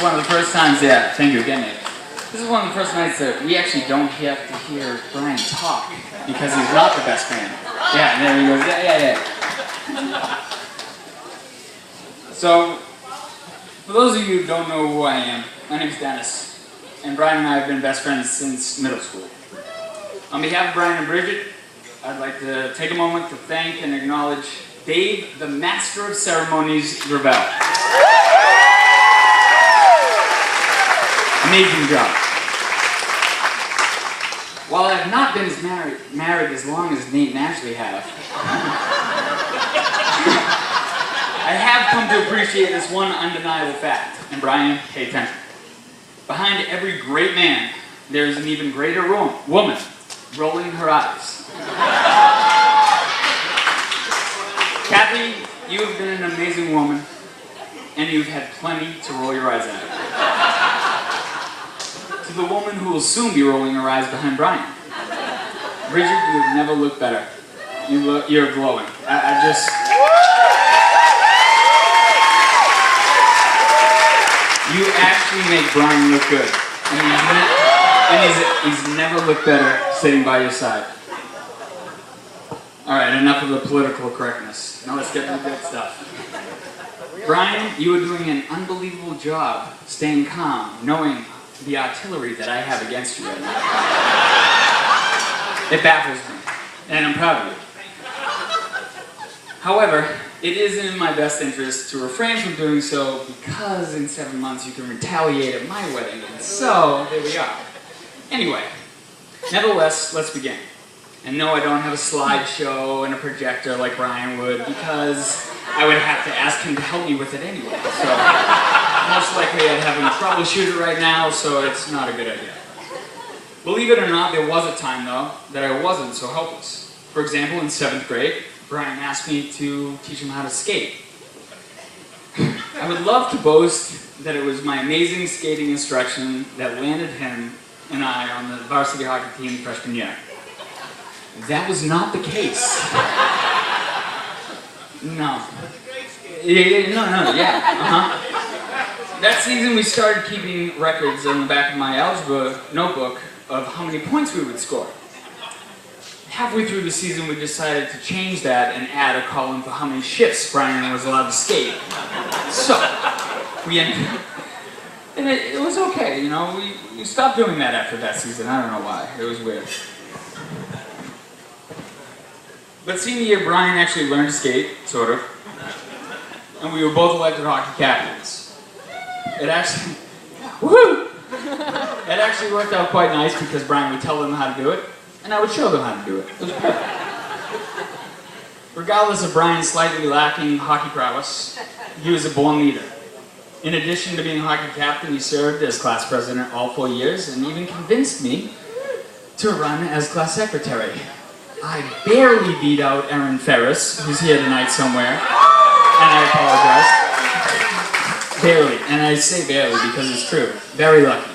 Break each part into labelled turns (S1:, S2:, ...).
S1: is one of the first times, yeah, thank you again, Nate. This is one of the first nights that we actually don't have to hear Brian talk because he's not the best man. Yeah, there he goes. Yeah. So, for those of you who don't know who I am, my name's Dennis, and Brian and I have been best friends since middle school. On behalf of Brian and Bridget, I'd like to take a moment to thank and acknowledge Dave, the Master of Ceremonies, Gravel. Amazing job. While I've not been as married as long as Nate and Ashley have, I have come to appreciate this one undeniable fact. And Brian, pay attention. Behind every great man, there is an even greater woman rolling her eyes. Kathy, you have been an amazing woman, and you've had plenty to roll your eyes at. To the woman who will soon be rolling her eyes behind Brian. Bridget, you have never looked better. You're glowing. You actually make Brian look good. And he's never looked better sitting by your side. Alright, enough of the political correctness. Now let's get to the good stuff. Brian, you are doing an unbelievable job staying calm, knowing the artillery that I have against you right now. It baffles me, and I'm proud of you. However, it is in my best interest to refrain from doing so because in 7 months you can retaliate at my wedding, and so there we are. Anyway, nevertheless, let's begin. And no, I don't have a slideshow and a projector like Brian would because I would have to ask him to help me with it anyway. So most likely I'd have him troubleshoot it right now, so it's not a good idea. Believe it or not, there was a time though that I wasn't so helpless. For example, in 7th grade, Brian asked me to teach him how to skate. I would love to boast that it was my amazing skating instruction that landed him and I on the varsity hockey team freshman year. That was not the case. No. That season we started keeping records on the back of my algebra notebook of how many points we would score. Halfway through the season we decided to change that and add a column for how many shifts Brian was allowed to skate. So, we ended up, and it was okay, you know, we stopped doing that after that season. I don't know why, it was weird. But senior year, Brian actually learned to skate, sort of, and we were both elected hockey captains. It actually worked out quite nice because Brian would tell them how to do it, and I would show them how to do it. It was perfect. Regardless of Brian's slightly lacking hockey prowess, he was a born leader. In addition to being hockey captain, he served as class president all 4 years and even convinced me to run as class secretary. I barely beat out Aaron Ferris, who's here tonight somewhere, and I apologize. Barely, and I say barely because it's true. Very lucky.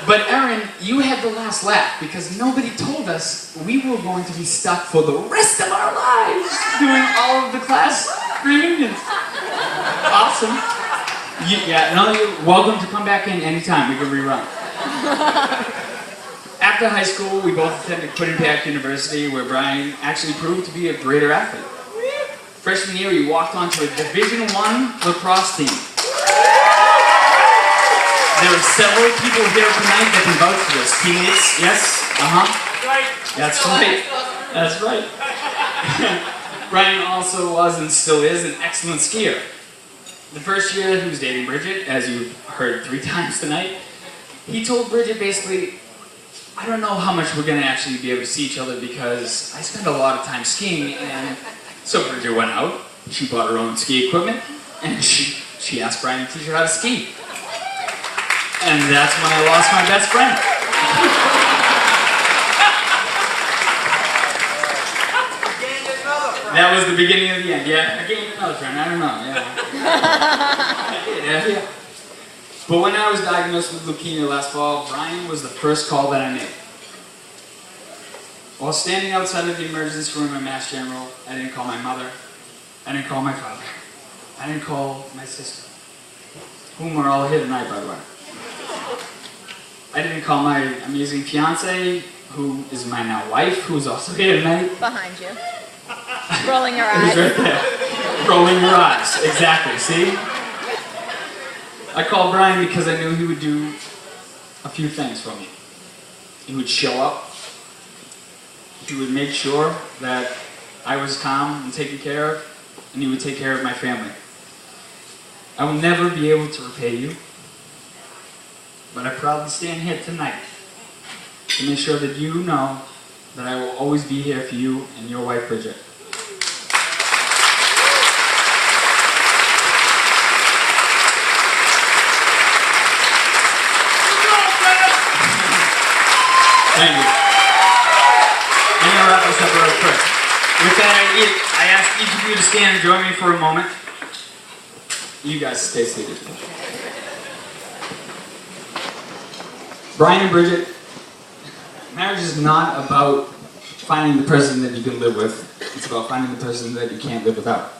S1: But Aaron, you had the last laugh because nobody told us we were going to be stuck for the rest of our lives doing all of the class reunions. Awesome. You're welcome to come back in anytime. We can rerun. After high school, we both attended Quinnipiac University, where Brian actually proved to be a greater athlete. Freshman year, he walked onto a Division I lacrosse team. There are several people here tonight that can vouch for this. Teammates, yes? That's right. That's right. Brian also was and still is an excellent skier. The first year he was dating Bridget, as you've heard 3 times tonight, he told Bridget basically, I don't know how much we're going to actually be able to see each other because I spend a lot of time skiing, and so Bridget went out, she bought her own ski equipment, and she asked Brian to teach her how to ski. And that's when I lost my best friend. That was the beginning of the end. Yeah, I gained another friend. I don't know. Yeah. But when I was diagnosed with leukemia last fall, Brian was the first call that I made. While standing outside of the emergency room at Mass General, I didn't call my mother. I didn't call my father. I didn't call my sister. whom are all here tonight, by the way. I didn't call my amazing fiance, who is my now wife, who's also here tonight.
S2: Behind you. Rolling her
S1: Who's
S2: eyes.
S1: right there. Rolling her eyes. Exactly, see? I called Brian because I knew he would do a few things for me. He would show up. He would make sure that I was calm and taken care of, and he would take care of my family. I will never be able to repay you, but I proudly stand here tonight to make sure that you know that I will always be here for you and your wife, Bridget. Thank you. I'm going to wrap this up real quick. With that, I ask each of you to stand and join me for a moment. You guys stay seated. Brian and Bridget, marriage is not about finding the person that you can live with. It's about finding the person that you can't live without.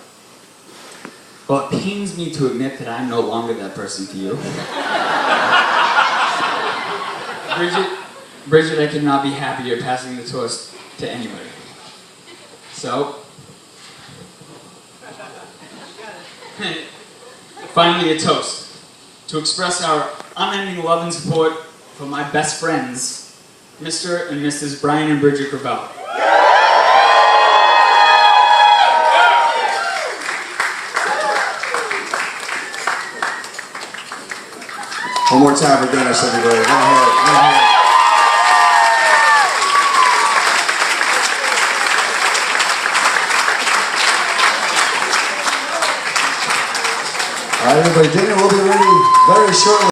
S1: Well, it pains me to admit that I'm no longer that person to you. Bridget, I could not be happier passing the toast to anybody. So, finally a toast to express our unending love and support for my best friends, Mr. and Mrs. Brian and Bridget Gravel.
S3: One more time for Dennis, everybody. Go ahead. All right, everybody, dinner will be ready very shortly.